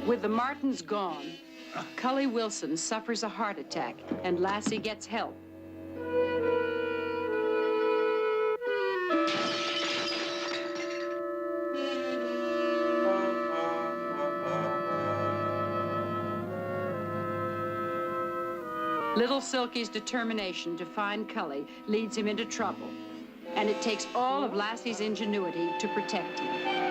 With the Martins gone, Cully Wilson suffers a heart attack, and Lassie gets help. Little Silky's determination to find Cully leads him into trouble, and it takes all of Lassie's ingenuity to protect him.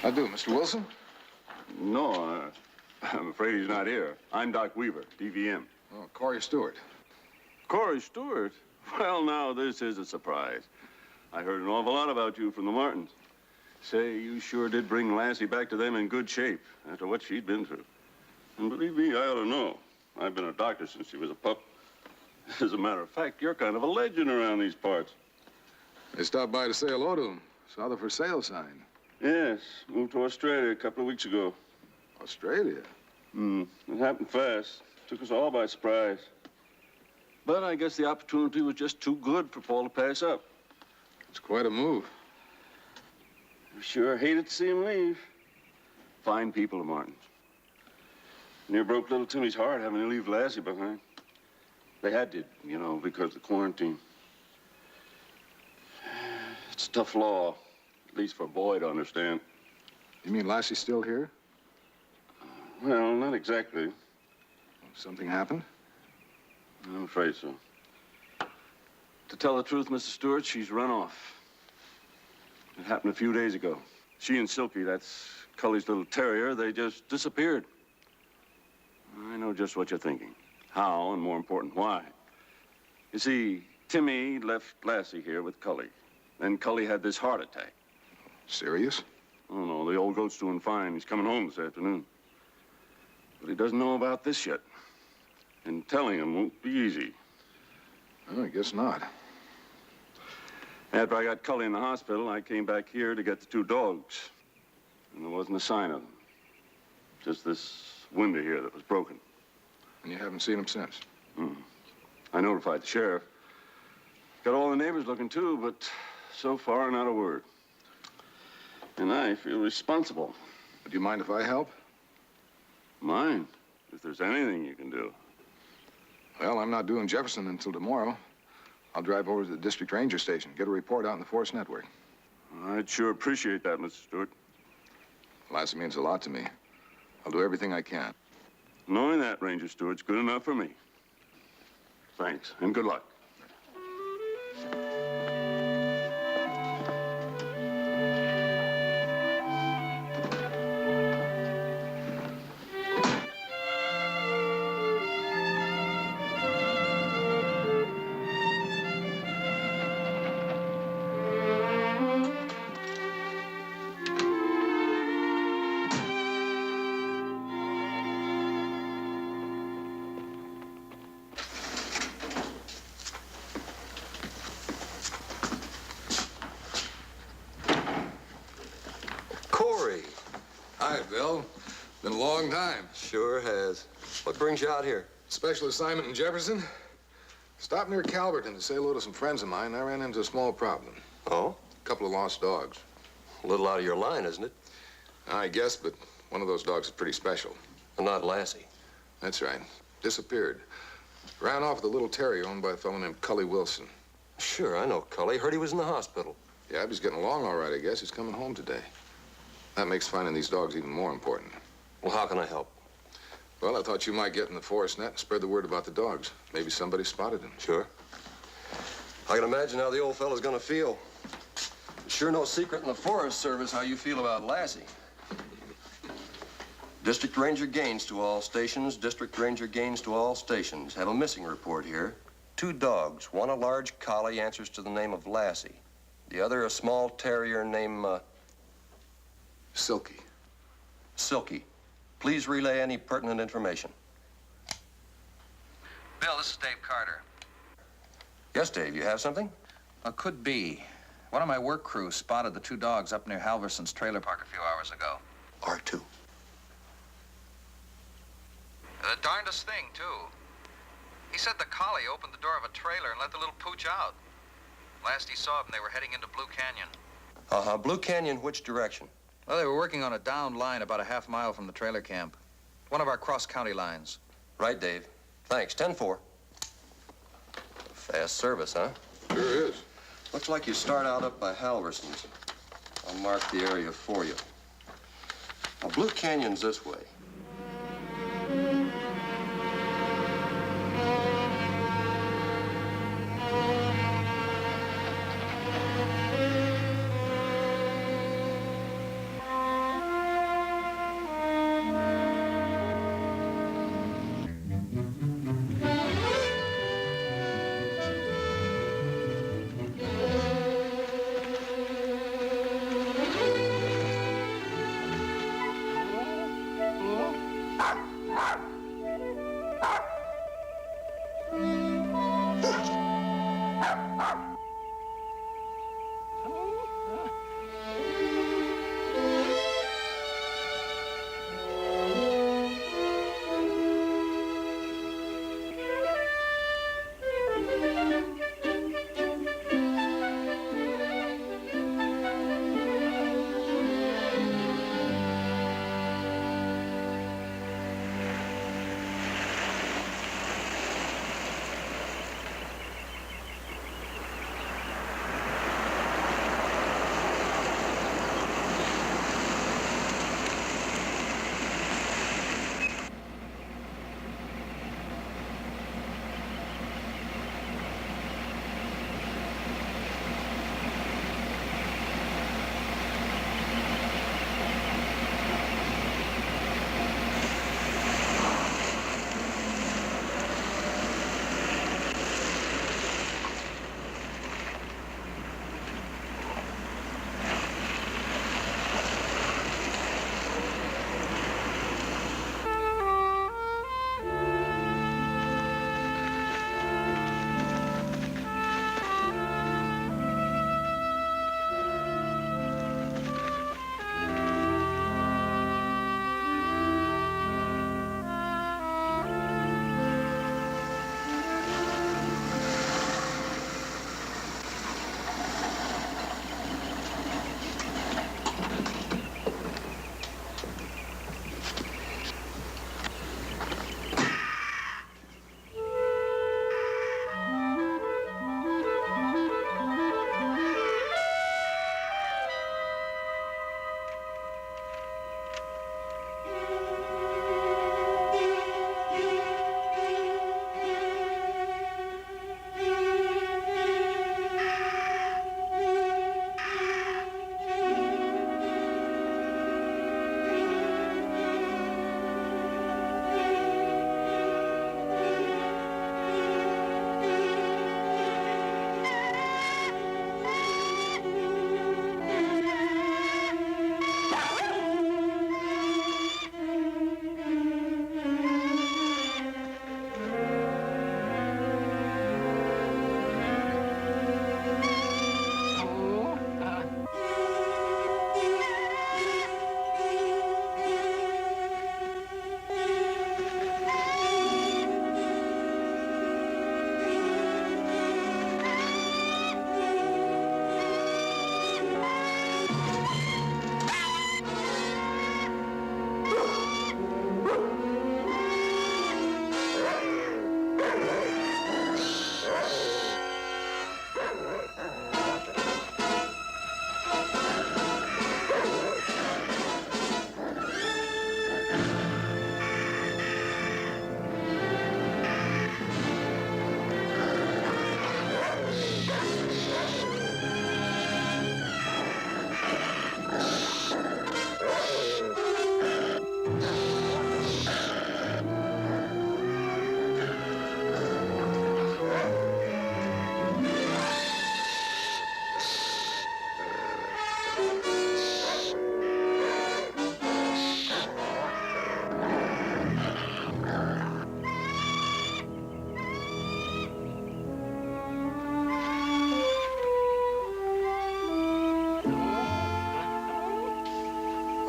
I do. Mr. Wilson? No, I'm afraid he's not here. I'm Doc Weaver, DVM. Oh, Cory Stewart. Cory Stewart? Well, now, this is a surprise. I heard an awful lot about you from the Martins. Say, you sure did bring Lassie back to them in good shape after what she'd been through. And believe me, I ought to know. I've been a doctor since she was a pup. As a matter of fact, you're kind of a legend around these parts. I stopped by to say hello to him. Saw the for sale sign. Yes, moved to Australia a couple of weeks ago. Australia? It happened fast. Took us all by surprise. But I guess the opportunity was just too good for Paul to pass up. It's quite a move. I sure hated to see him leave. Fine people, the Martins. Near broke little Timmy's heart having to leave Lassie behind. They had to, you know, because of the quarantine. It's a tough law, at least for a boy to understand. You mean Lassie's still here? Well, not exactly. Something happened? I'm afraid so. To tell the truth, Mr. Stewart, she's run off. It happened a few days ago. She and Silky, that's Cully's little terrier, they just disappeared. I know just what you're thinking. How, and more important, why. You see, Timmy left Lassie here with Cully. Then Cully had this heart attack. Serious? Oh, no, the old goat's doing fine. He's coming home this afternoon. But he doesn't know about this yet. And telling him won't be easy. Oh, I guess not. After I got Cully in the hospital, I came back here to get the 2 dogs. And there wasn't a sign of them. Just this window here that was broken. And you haven't seen them since? I notified the sheriff. Got all the neighbors looking too, but so far not a word. And I feel responsible. Do you mind if I help? Mind? If there's anything you can do. Well, I'm not due in Jefferson until tomorrow. I'll drive over to the district ranger station, get a report out in the force network. I'd sure appreciate that, Mr. Stewart. Lassie means a lot to me. I'll do everything I can. Knowing that, Ranger Stewart's good enough for me. Thanks, and good luck. Cory. Hi, Bill. Been a long time. Sure has. What brings you out here? Special assignment in Jefferson. Stopped near Calverton to say hello to some friends of mine. I ran into a small problem. Oh? A couple of lost dogs. A little out of your line, isn't it? I guess, but one of those dogs is pretty special. Well, not Lassie. That's right. Disappeared. Ran off with a little terrier owned by a fellow named Cully Wilson. Sure, I know Cully. Heard he was in the hospital. Yeah, he's getting along all right, I guess. He's coming home today. That makes finding these dogs even more important. Well, how can I help? Well, I thought you might get in the forest net and spread the word about the dogs. Maybe somebody spotted them. Sure. I can imagine how the old fellow's gonna feel. Sure no secret in the Forest Service how you feel about Lassie. District Ranger Gaines to all stations. District Ranger Gaines to all stations. Have a missing report here. 2 dogs. One a large collie, answers to the name of Lassie. The other a small terrier named, Silky. Silky. Please relay any pertinent information. Bill, this is Dave Carter. Yes, Dave, you have something? Could be. One of my work crew spotted the 2 dogs up near Halverson's trailer park a few hours ago. R2. The darndest thing, too. He said the collie opened the door of a trailer and let the little pooch out. Last he saw them, they were heading into Blue Canyon. Uh-huh. Blue Canyon, which direction? Well, they were working on a downed line about a half mile from the trailer camp. One of our cross-county lines. Right, Dave. Thanks. 10-4. Fast service, huh? Sure is. Looks like you start out up by Halverson's. I'll mark the area for you. Now, Blue Canyon's this way.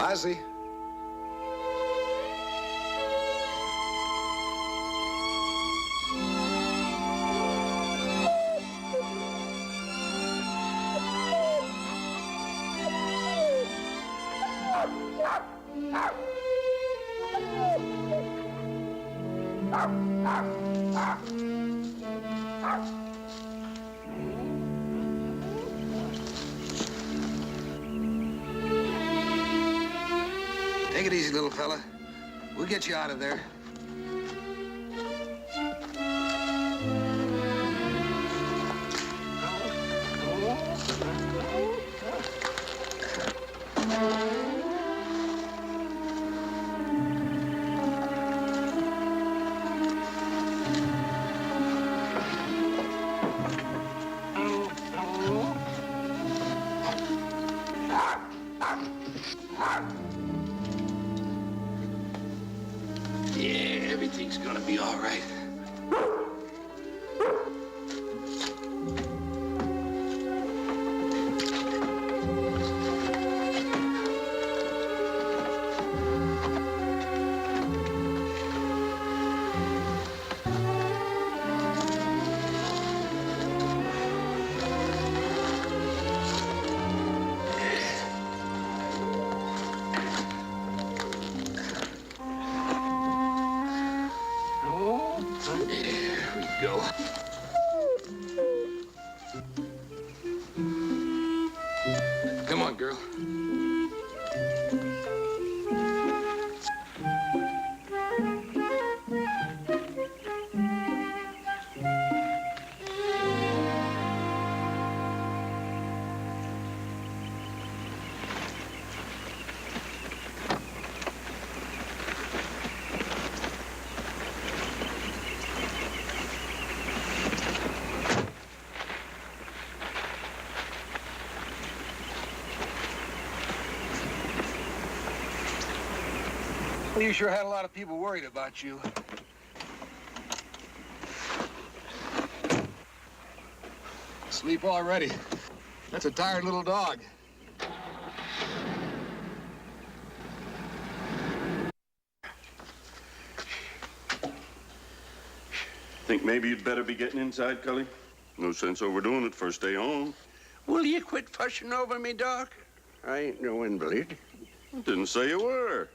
Lassie. Take it easy, little fella. We'll get you out of there. Yeah, everything's gonna be all right. Go. Come on, girl. Well, you sure had a lot of people worried about you. Sleep already. That's a tired little dog. Think maybe you'd better be getting inside, Cully? No sense overdoing it first day home. Will you quit fussing over me, Doc? I ain't no invalid. Didn't say you were.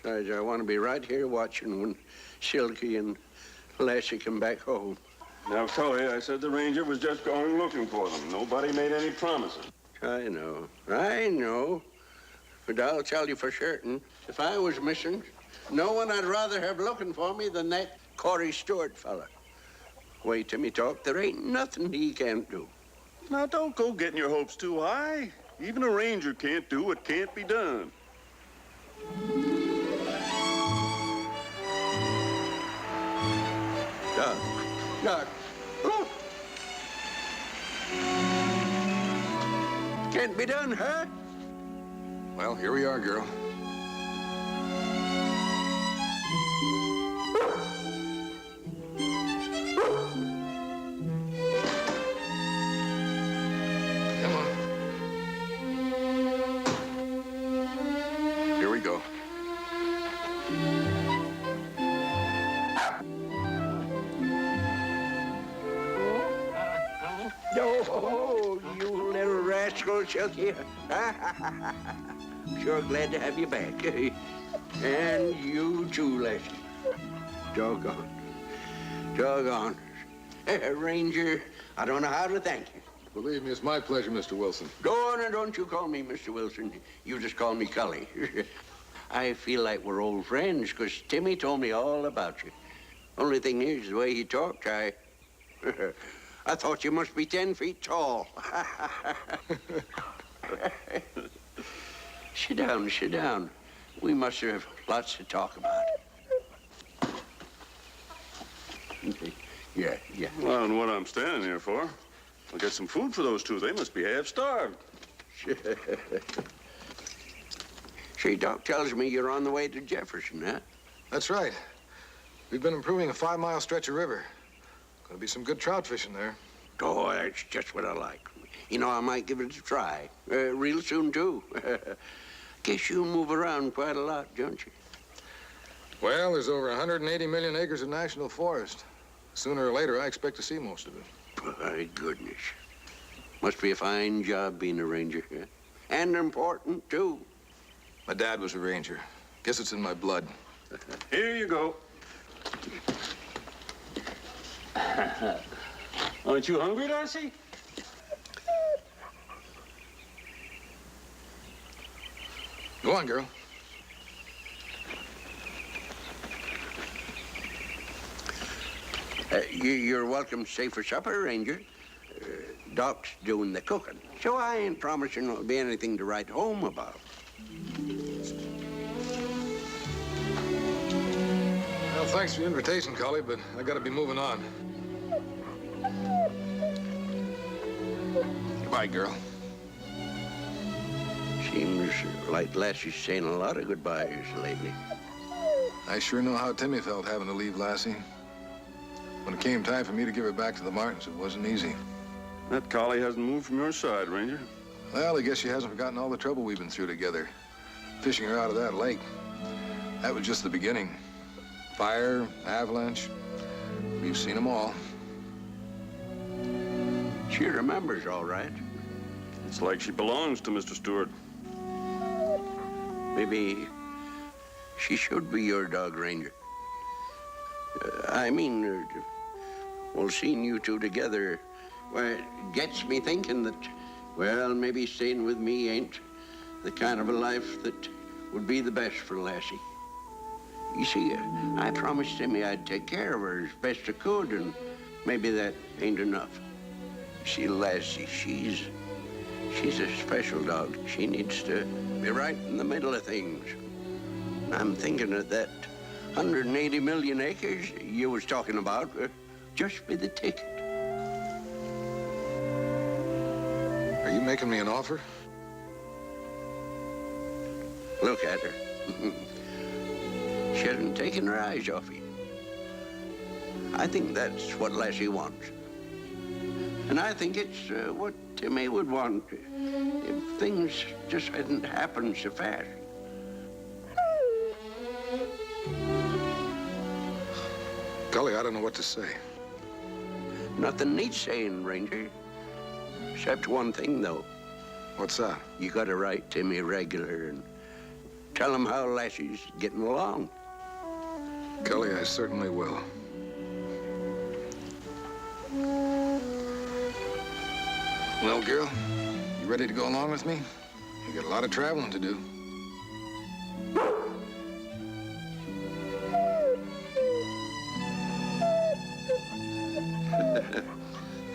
Besides, I want to be right here watching when Silky and Lassie come back home. Now, Cully, I said the ranger was just going looking for them. Nobody made any promises. I know. But I'll tell you for certain, if I was missing, no one I'd rather have looking for me than that Cory Stewart fella. Way Timmy talk, there ain't nothing he can't do. Now, don't go getting your hopes too high. Even a ranger can't do what can't be done. Doc, look. Can't be done, huh? Well, here we are, girl. Come on. Here we go. Oh, you little rascal, Silky. Sure glad to have you back. And you too, Lassie. Doggone. Ranger, I don't know how to thank you. Believe me, it's my pleasure, Mr. Wilson. No, don't you call me Mr. Wilson. You just call me Cully. I feel like we're old friends, because Timmy told me all about you. Only thing is, the way he talked, I thought you must be 10 feet tall. Sit down. We must have lots to talk about. Yeah. Well, and what I'm standing here for? I'll get some food for those two. They must be half-starved. See, Doc tells me you're on the way to Jefferson, huh? That's right. We've been improving a 5-mile stretch of river. Gonna be some good trout fishing there. Oh, that's just what I like. You know, I might give it a try. Real soon, too. Guess you move around quite a lot, don't you? Well, there's over 180 million acres of national forest. Sooner or later, I expect to see most of it. My goodness. Must be a fine job being a ranger, huh? And important, too. My dad was a ranger. Guess it's in my blood. Here you go. Aren't you hungry, Lassie? Go on, girl. You're welcome to stay for supper, Ranger. Doc's doing the cooking, so I ain't promising there'll be anything to write home about. Well, thanks for the invitation, Collie, but I gotta be moving on. Goodbye, girl. Seems like Lassie's saying a lot of goodbyes lately. I sure know how Timmy felt having to leave Lassie. When it came time for me to give her back to the Martins, it wasn't easy. That collie hasn't moved from your side, Ranger. Well, I guess she hasn't forgotten all the trouble we've been through together. Fishing her out of that lake. That was just the beginning. Fire, avalanche. We've seen them all. She remembers, all right. It's like she belongs to Mr. Stewart. Maybe she should be your dog, Ranger. Well, seeing you two together, well, it gets me thinking that, well, maybe staying with me ain't the kind of a life that would be the best for Lassie. You see, I promised Timmy I'd take care of her as best I could, and maybe that ain't enough. See, Lassie, she's a special dog. She needs to be right in the middle of things. I'm thinking of that 180 million acres you was talking about, just be the ticket. Are you making me an offer? Look at her. She hasn't taken her eyes off you. I think that's what Lassie wants. And I think it's what Timmy would want if things just hadn't happened so fast. Golly, I don't know what to say. Nothing needs saying, Ranger. Except one thing, though. What's that? You gotta write Timmy regular and tell him how Lassie's getting along. Golly, I certainly will. Well, girl, you ready to go along with me? You got a lot of traveling to do.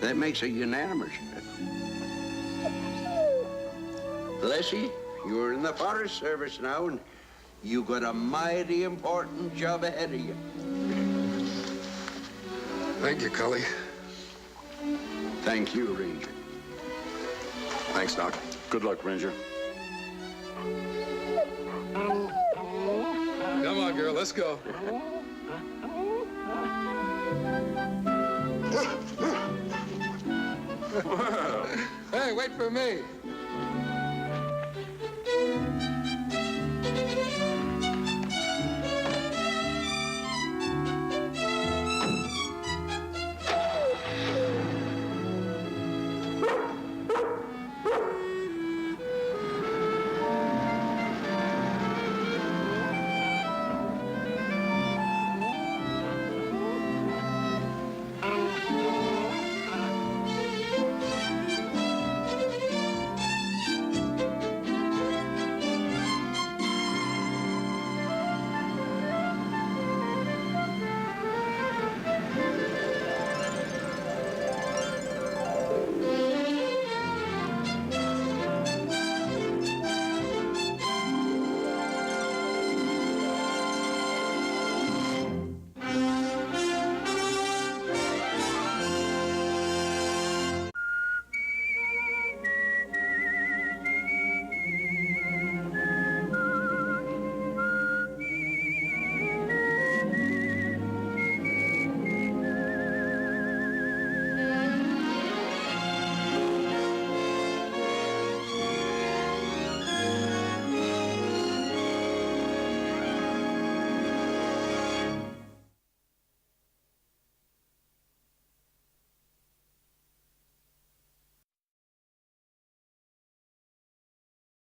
That makes it unanimous. Lassie, you're in the Forest Service now, and you got a mighty important job ahead of you. Thank you, Cully. Thank you, Ranger. Thanks, Doc. Good luck, Ranger. Come on, girl, let's go. Hey, wait for me.